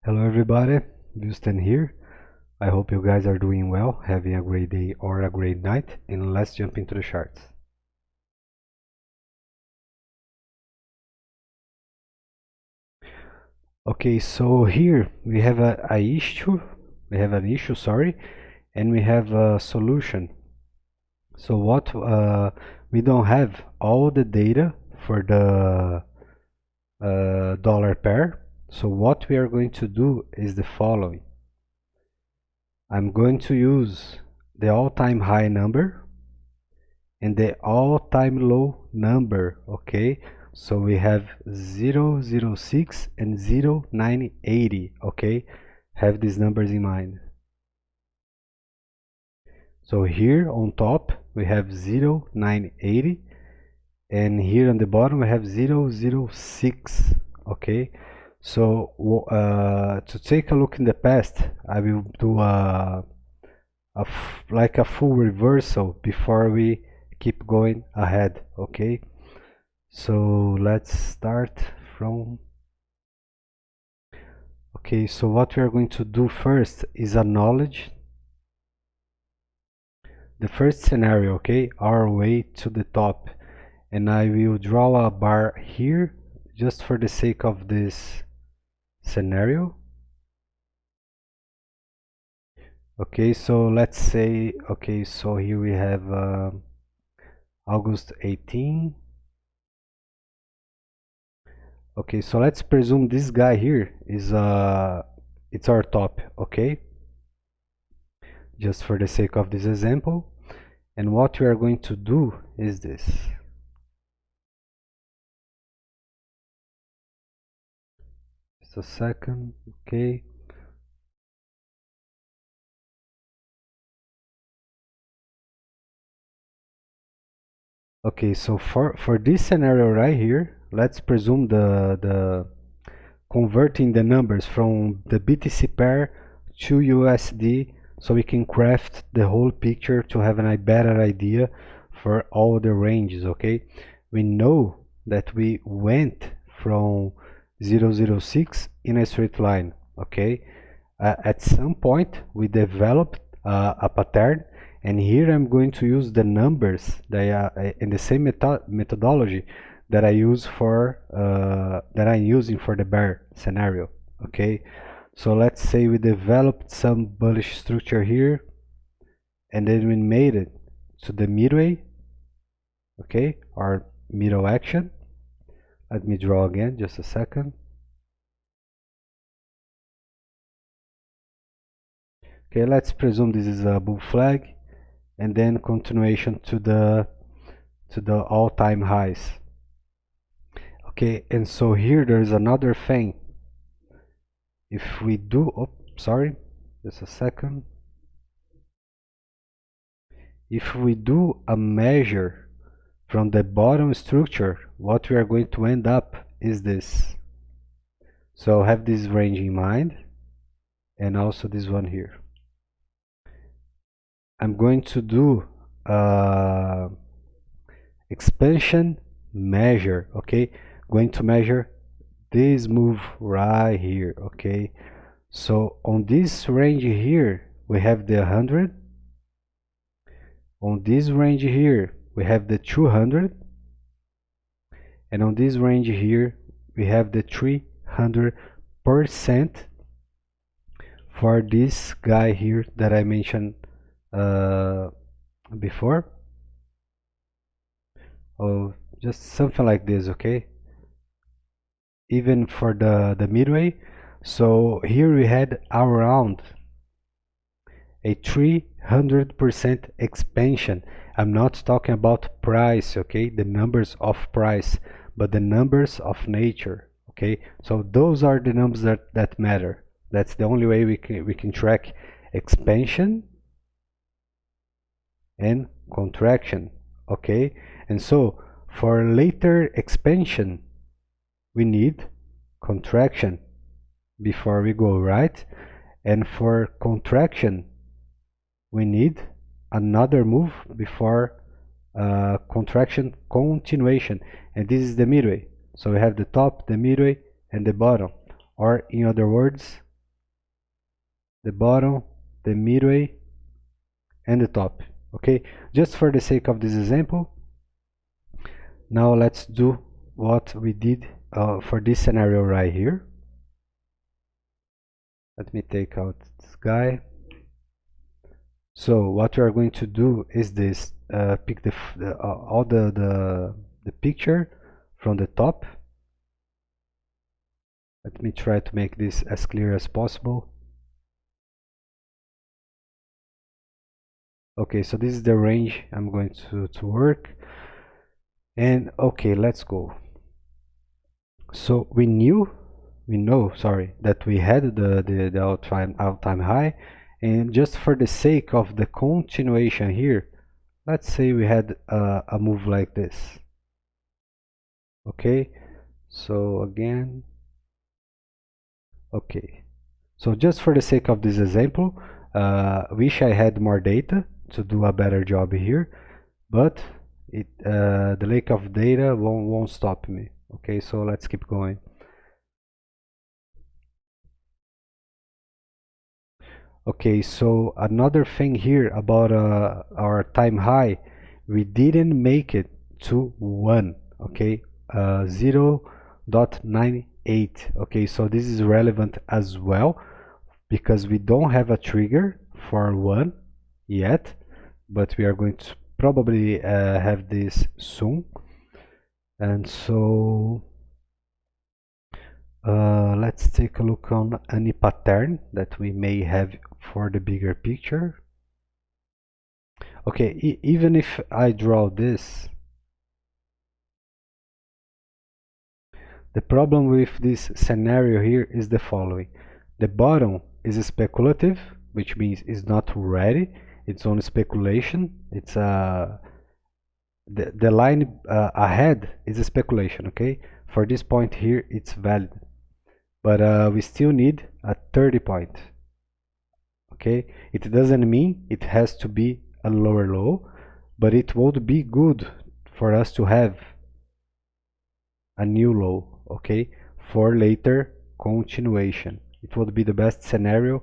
Hello everybody, Houston here. I hope you guys are doing well, having a great day or a great night, and let's jump into the charts. Okay, so here we have an issue, sorry, and we have a solution. So what we don't have all the data for the dollar pair. So what we are going to do is the following. I'm going to use the all-time high number and the all-time low number. Okay, so we have 006 and 0980. Okay, have these numbers in mind. So here on top we have 0980, and here on the bottom we have 006. Okay, so to take a look in the past, I will do like a full reversal before we keep going ahead. Okay, so let's start from. Okay, so what we are going to do first is acknowledge the first scenario, okay, our way to the top, and I will draw a bar here just for the sake of this scenario. Okay, so let's say, okay, so here we have August 18. Okay, so let's presume this guy here is it's our top, okay, just for the sake of this example. And what we are going to do is this. Just a second. Okay, okay, so for this scenario right here, let's presume the converting the numbers from the BTC pair to USD, so we can craft the whole picture to have a better idea for all the ranges. Okay, we know that we went from 006 in a straight line. Okay, at some point we developed a pattern, and here I'm going to use the numbers that are in the same methodology that I use for that I'm using for the bear scenario. Okay, so let's say we developed some bullish structure here, and then we made it to the midway. Okay, our middle action. Let me draw again, just a second. Okay, let's presume this is a bull flag, and then continuation to the all-time highs. Okay, and so here there's another thing. If we do, oh, sorry, just a second. If we do a measure from the bottom structure, what we are going to end up is this. So have this range in mind, and also this one here. I'm going to do expansion measure. Okay, going to measure this move right here. Okay, so on this range here we have the 100. On this range here we have the 200, and on this range here we have the 300% for this guy here that I mentioned before. Oh, just something like this. Okay, even for the midway. So here we had around a 300% expansion. I'm not talking about price, okay, the numbers of price, but the numbers of nature. Okay, so those are the numbers that matter. That's the only way we can track expansion and contraction. Okay, and so for later expansion we need contraction before we go, right? And for contraction we need another move before contraction continuation, and this is the midway. So we have the top, the midway, and the bottom, or in other words, the bottom, the midway, and the top. Okay, just for the sake of this example, now let's do what we did for this scenario right here. Let me take out this guy. So what we are going to do is this: pick all the picture from the top. Let me try to make this as clear as possible. Okay, so this is the range I'm going to work. And okay, let's go. So we know, sorry, that we had the all-time high, and just for the sake of the continuation here, let's say we had a move like this. Okay, so again, okay, so just for the sake of this example, wish I had more data to do a better job here, but the lack of data won't stop me. Okay, so let's keep going. Okay, so another thing here about our time high, we didn't make it to 1, okay, 0.98. Okay, so this is relevant as well because we don't have a trigger for 1 yet, but we are going to probably have this soon. And so let's take a look on any pattern that we may have for the bigger picture. Okay, even if I draw this, the problem with this scenario here is the following. The bottom is speculative, which means it's not ready, it's only speculation. It's the line ahead is a speculation, okay? For this point here, it's valid. But we still need a 30 point. Okay, it doesn't mean it has to be a lower low, but it would be good for us to have a new low, okay, for later continuation. It would be the best scenario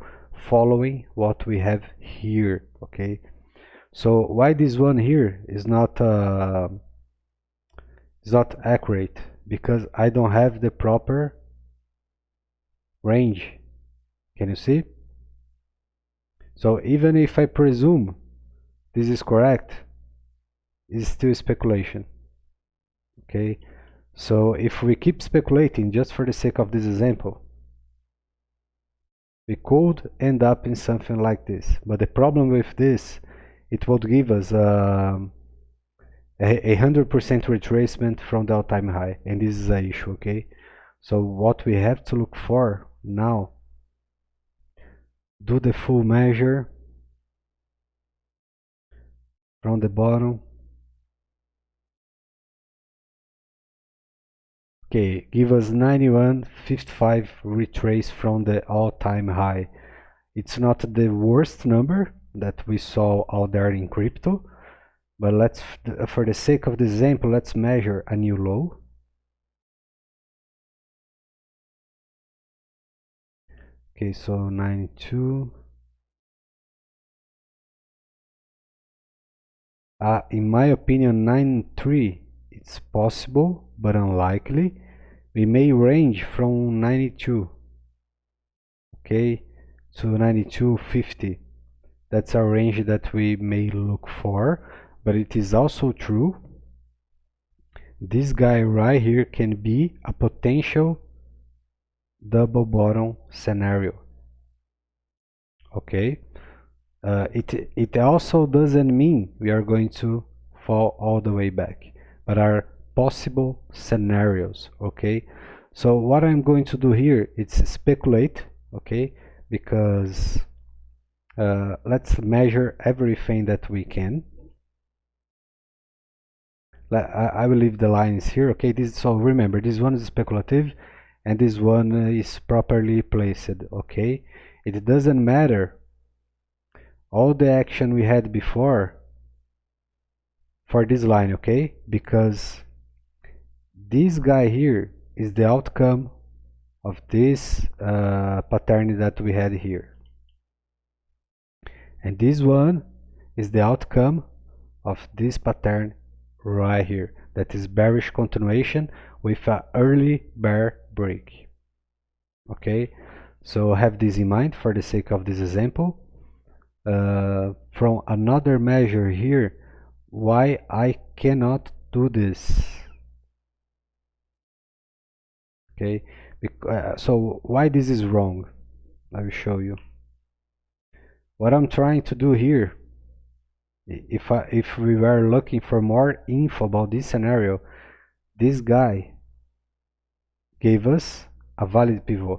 following what we have here. Okay, so why this one here is not accurate? Because I don't have the proper range. Can you see? So even if I presume this is correct, it's still speculation. Okay, so if we keep speculating just for the sake of this example, we could end up in something like this. But the problem with this, it would give us a 100% retracement from the all-time high, and this is an issue. Okay, so what we have to look for now, do the full measure from the bottom. Okay, give us 91.55 retrace from the all-time high. It's not the worst number that we saw out there in crypto, but let's, for the sake of the example, let's measure a new low. Okay, so 92. In my opinion, 93 it's possible, but unlikely. We may range from 92, okay, to 92.50. That's a range that we may look for, but it is also true this guy right here can be a potential double bottom scenario. Okay, it also doesn't mean we are going to fall all the way back, but are possible scenarios. Okay, so what I'm going to do here is speculate, okay, because let's measure everything that we can. I will leave the lines here. Okay, so remember, this one is speculative and this one is properly placed. Okay, it doesn't matter all the action we had before for this line, okay, because this guy here is the outcome of this pattern that we had here. And this one is the outcome of this pattern right here, that is bearish continuation with an early bear break. Okay, so have this in mind for the sake of this example. From another measure here, why I cannot do this. Okay, so why this is wrong, I will show you. What I'm trying to do here, if we were looking for more info about this scenario, this guy gave us a valid pivot,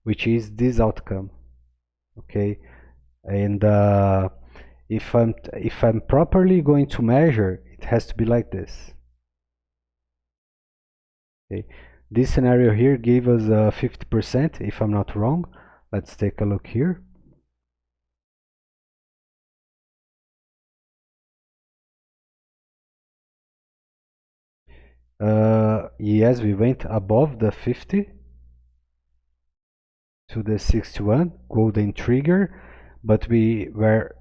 which is this outcome. Okay, and if I'm properly going to measure, it has to be like this. Okay, this scenario here gave us 50%, if I'm not wrong. Let's take a look here. Yes, we went above the 50 to the 61 golden trigger, but we were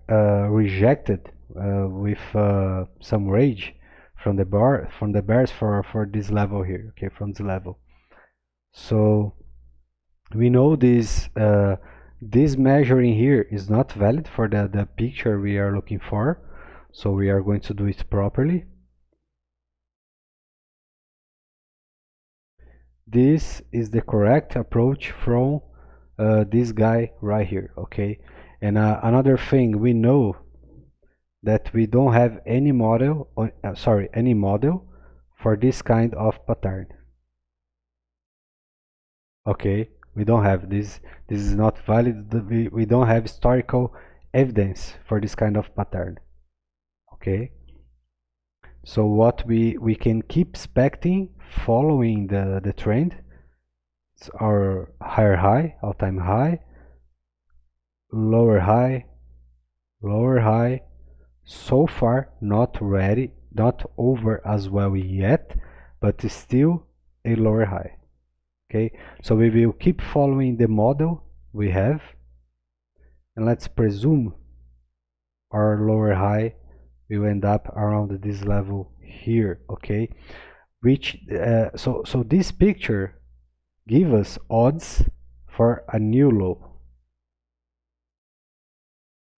rejected with some rage from the bears for this level here. Okay, from this level. So we know this this measuring here is not valid for the picture we are looking for, so we are going to do it properly. This is the correct approach from this guy right here. Okay, and another thing, we know that we don't have any model any model for this kind of pattern. Okay, we don't have this is not valid. We don't have historical evidence for this kind of pattern. Okay, so what we can keep expecting following the trend, it's our higher high, all-time high, lower high, lower high. So far not ready, not over as well yet, but still a lower high. Okay, so we will keep following the model we have, and let's presume our lower high will end up around this level here. Okay, which so this picture gives us odds for a new low.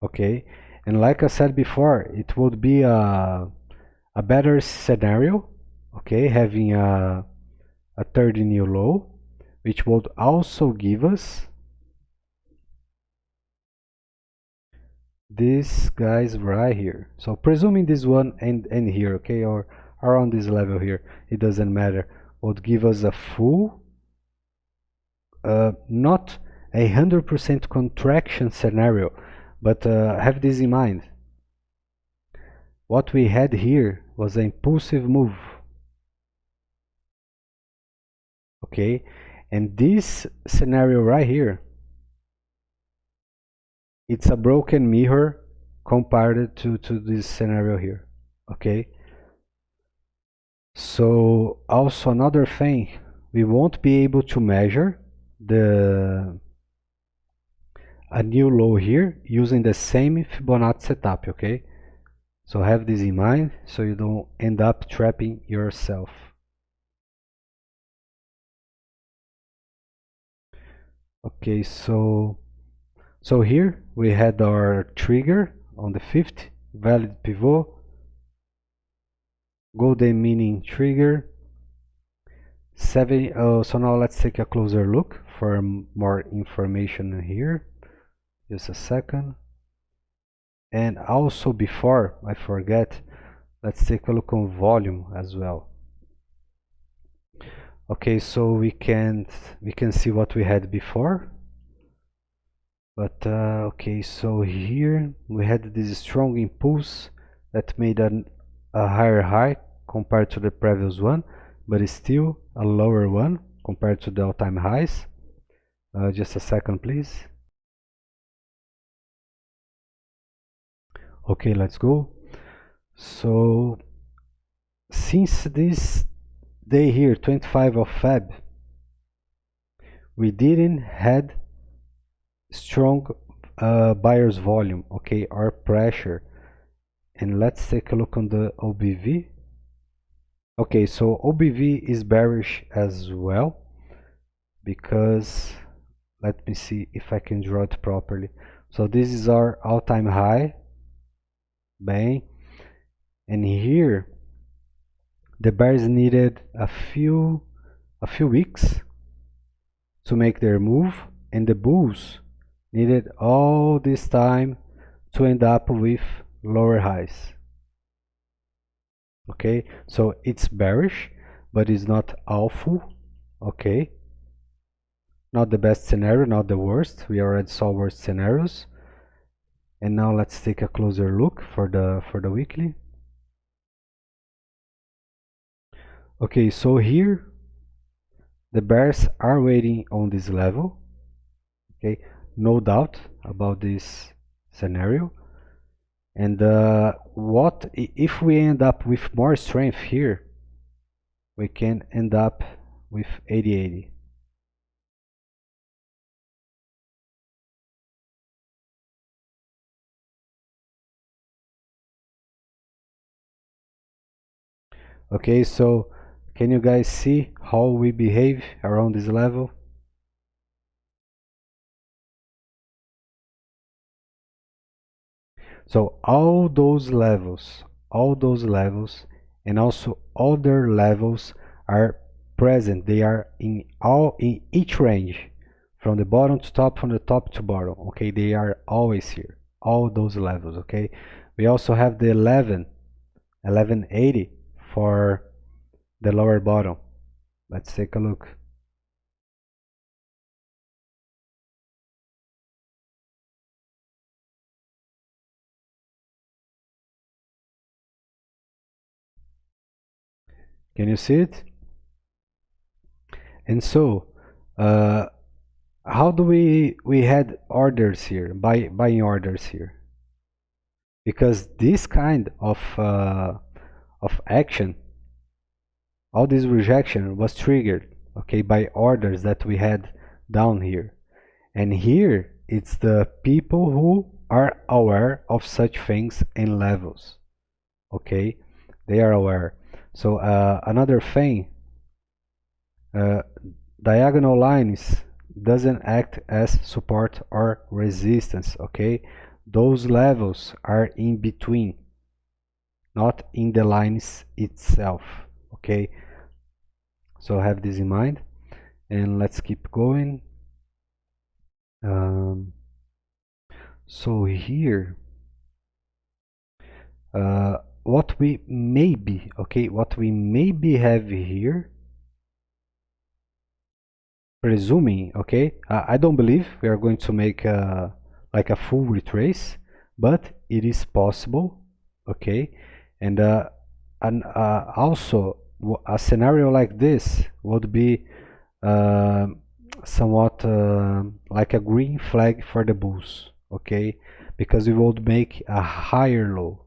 Okay, and like I said before, it would be a better scenario, okay, having a third new low, which would also give us these guys right here. So presuming this one and here, okay, or around this level here, it doesn't matter, would give us a full not 100% contraction scenario, but have this in mind. What we had here was an impulsive move. Okay, and this scenario right here, it's a broken mirror compared to this scenario here. Okay, so also another thing, we won't be able to measure a new low here using the same Fibonacci setup. Okay, so have this in mind so you don't end up trapping yourself. Okay, so here we had our trigger on the 5th, valid pivot, golden meaning trigger, 7. So now let's take a closer look for more information here. Just a second. And also, before I forget, let's take a look on volume as well. Okay, so we can see what we had before, but okay, so here we had this strong impulse that made a higher high compared to the previous one, but it's still a lower one compared to the all-time highs. Just a second, please. Okay, let's go. So since this day here, 25 of Feb, we didn't had strong buyer's volume, okay, or pressure. And let's take a look on the OBV. Okay, so OBV is bearish as well, because let me see if I can draw it properly. So this is our all-time high, bang, and here the bears needed a few weeks to make their move, and the bulls needed all this time to end up with lower highs. Okay, so it's bearish, but it's not awful. Okay, not the best scenario, not the worst. We already saw worst scenarios. And now let's take a closer look for the weekly. Okay, so here the bears are waiting on this level. Okay, no doubt about this scenario. And what if we end up with more strength here, we can end up with 80-80. Okay, so can you guys see how we behave around this level? So all those levels, and also other levels are present. They are in each range, from the bottom to top, from the top to bottom. Okay, they are always here. All those levels. Okay, we also have the 1180 for the lower bottom. Let's take a look. Can you see it? And so how do we had orders here, buying orders here, because this kind of action, all this rejection was triggered, okay, by orders that we had down here. And here it's the people who are aware of such things and levels, okay, they are aware. So another thing, diagonal lines doesn't act as support or resistance, okay, those levels are in between, not in the lines itself, okay, so have this in mind. And let's keep going. um, so here what we maybe, okay, what we maybe have here, presuming, okay, I don't believe we are going to make like a full retrace, but it is possible, okay. And also a scenario like this would be uh, somewhat like a green flag for the bulls, okay, because we would make a higher low.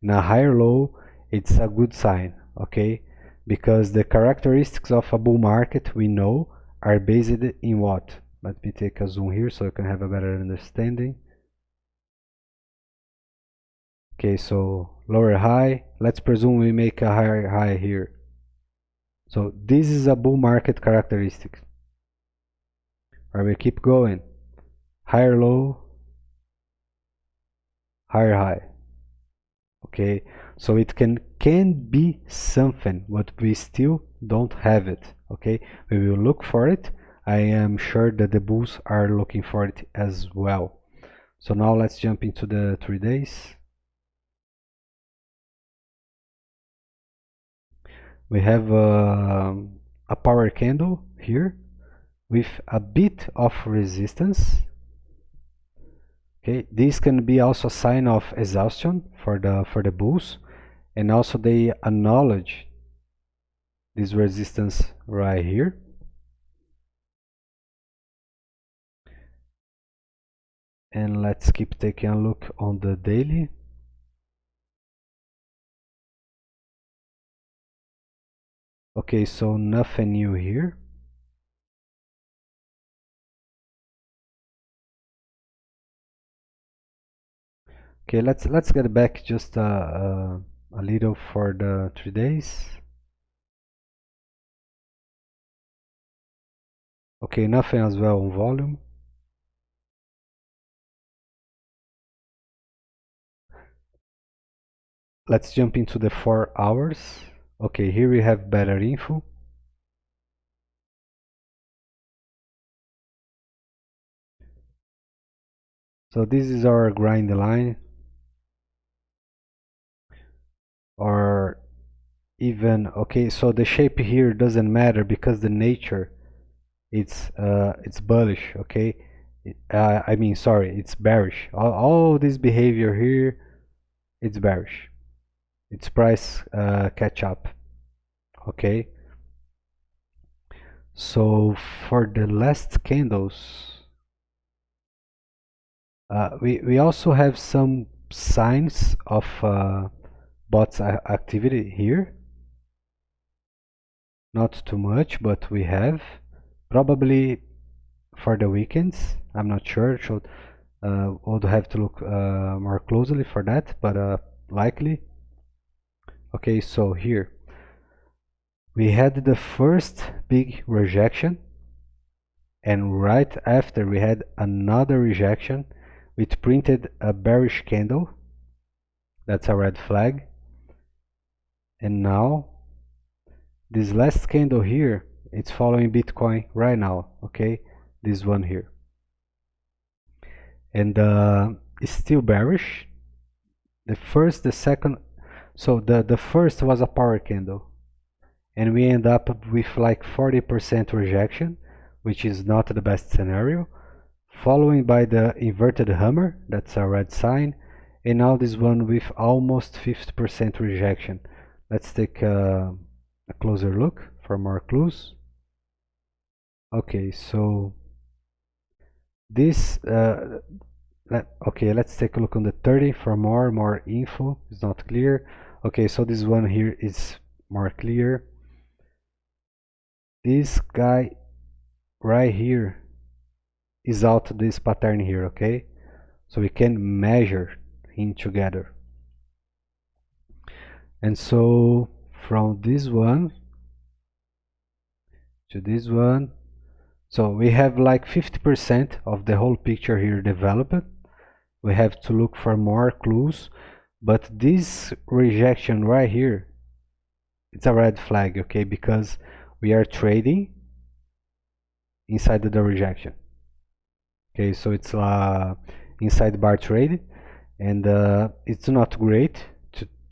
And a higher low, it's a good sign, okay, because the characteristics of a bull market we know are based in what? Let me take a zoom here so you can have a better understanding. Okay, so lower high, let's presume we make a higher high here. So this is a bull market characteristic. Where we keep going, higher low, higher high. Okay, so it can be something, but we still don't have it. Okay, we will look for it. I am sure that the bulls are looking for it as well. So now let's jump into the 3 days. We have a power candle here with a bit of resistance. Okay, this can be also a sign of exhaustion for the bulls, and also they acknowledge this resistance right here. And let's keep taking a look on the daily. Okay, so nothing new here. Okay, let's get back just a little for the 3 days. Okay, nothing as well on volume. Let's jump into the 4 hours. Okay, here we have better info. So this is our grind line, or even, okay, so the shape here doesn't matter because the nature it's bullish, okay. I mean, sorry, it's bearish. All this behavior here, it's bearish. It's price catch up, okay. So for the last candles, we also have some signs of bots activity here. Not too much, but we have probably for the weekends. I'm not sure, so would have to look more closely for that, but likely. Okay, so here we had the first big rejection, and right after we had another rejection which printed a bearish candle. That's a red flag. And now this last candle here, it's following Bitcoin right now, okay, this one here, and it's still bearish. The first, the second, so the first was a power candle, and we end up with like 40% rejection, which is not the best scenario, following by the inverted hammer, that's a red sign, and now this one with almost 50% rejection. Let's take a closer look for more clues. Okay, so this okay, let's take a look on the 30 for more info. It's not clear. Okay, so this one here is more clear. This guy right here is out this pattern here, okay, so we can measure him together. And so from this one to this one, so we have like 50% of the whole picture here developed. We have to look for more clues, but this rejection right here, it's a red flag, okay, because we are trading inside the rejection. Okay, so it's inside bar trade, and it's not great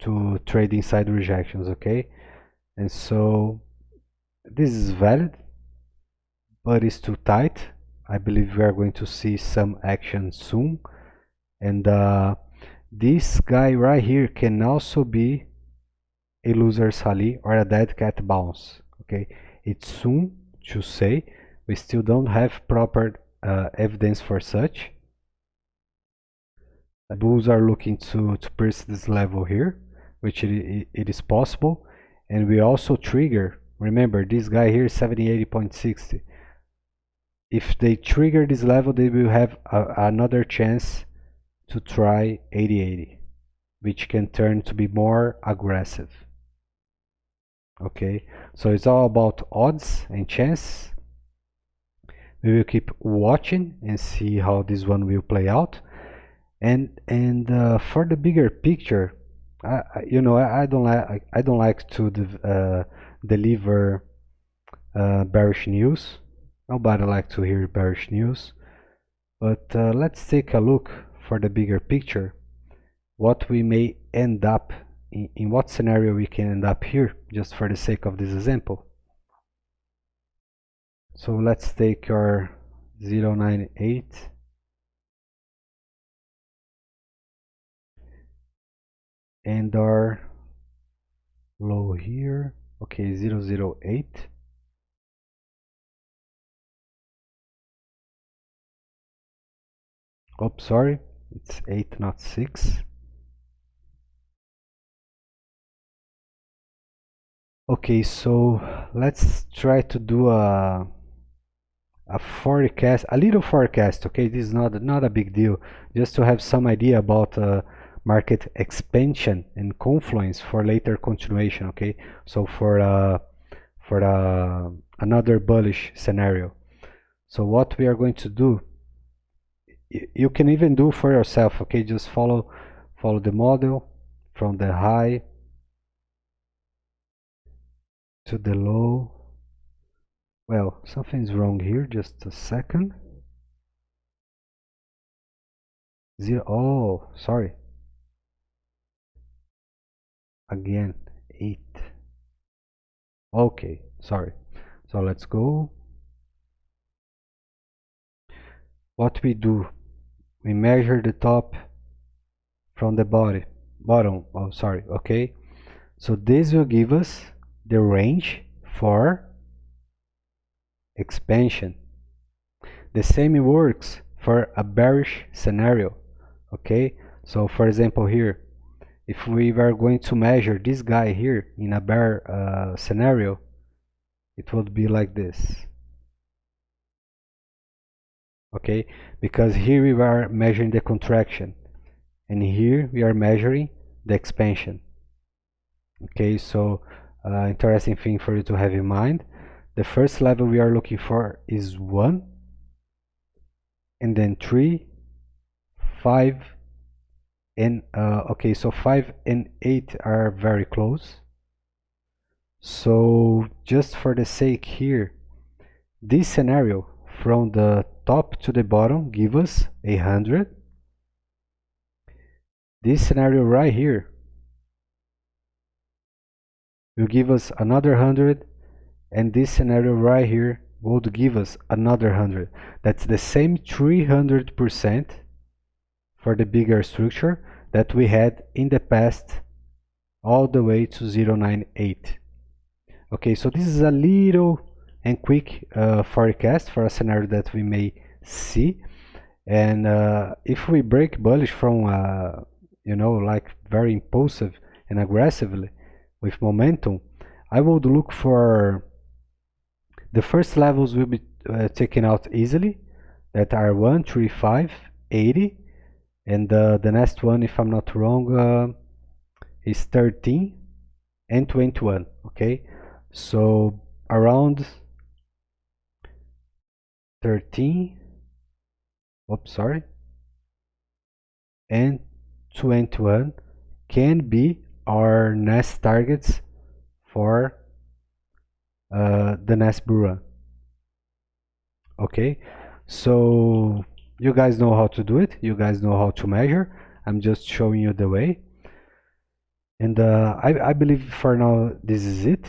to trade inside rejections, okay. And so this is valid, but it's too tight. I believe we are going to see some action soon, and this guy right here can also be a loser's rally or a dead cat bounce, okay. It's soon to say, we still don't have proper evidence for such. Bulls are looking to pierce this level here, which it is possible, and we also trigger, remember this guy here is 78.60. If they trigger this level, they will have another chance to try 8080, which can turn to be more aggressive. Okay, so it's all about odds and chance. We will keep watching and see how this one will play out. And for the bigger picture, you know, I don't like to deliver bearish news. Nobody like to hear bearish news. But let's take a look for the bigger picture. What we may end up in what scenario we can end up here, just for the sake of this example. So let's take our 098. And our low here, okay, 008. Oh, sorry, it's 8, not 6. Okay, so let's try to do a forecast, a little forecast. Okay, this is not a big deal, just to have some idea about mark it expansion and confluence for later continuation. Okay, so for another bullish scenario. So what we are going to do, you can even do for yourself. Okay, just follow the model from the high to the low. Well, something's wrong here, just a second. Zero, oh, sorry. Again, 8. Okay, sorry. So let's go. What we do, we measure the top from the bottom, oh sorry, okay. So this will give us the range for expansion. The same works for a bearish scenario. Okay, so for example here, if we were going to measure this guy here in a bear scenario, it would be like this. Okay, because here we are measuring the contraction and here we are measuring the expansion. Okay, so interesting thing for you to have in mind. The first level we are looking for is 1, and then 3, 5, and okay, so 5 and 8 are very close. So just for the sake here, this scenario from the top to the bottom give us 100. This scenario right here will give us another 100, and this scenario right here would give us another 100. That's the same 300% for the bigger structure that we had in the past all the way to 098. Okay, so this is a little and quick forecast for a scenario that we may see. And if we break bullish from you know, like very impulsive and aggressively with momentum, I would look for the first levels will be taken out easily, that are 1, 3, 5, 80, and the next one, if I'm not wrong, is 13 and 21. Okay, so around 13, oops, sorry, and 21 can be our next targets for the next bull run. Okay, so you guys know how to do it, you guys know how to measure. I'm just showing you the way, and I believe for now this is it.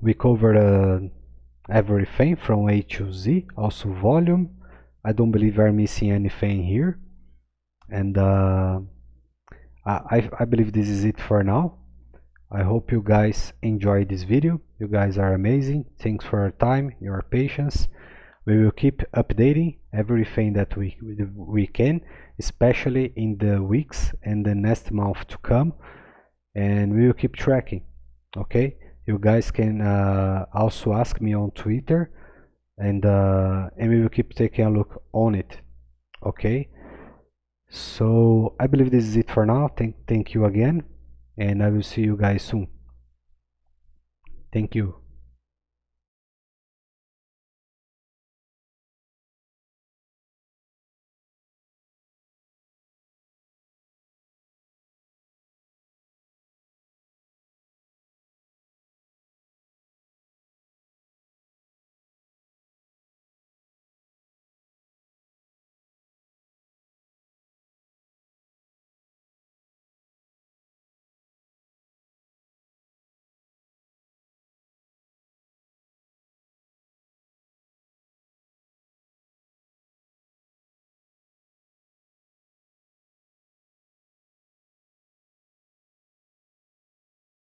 We covered everything from A to Z, also volume. I don't believe we're missing anything here, and I believe this is it for now. I hope you guys enjoyed this video. You guys are amazing. Thanks for your time, your patience. We will keep updating everything that we can, especially in the weeks and the next month to come, and we will keep tracking. Okay, you guys can also ask me on Twitter, and we will keep taking a look on it. Okay, so I believe this is it for now. Thank you again, and I will see you guys soon. Thank you.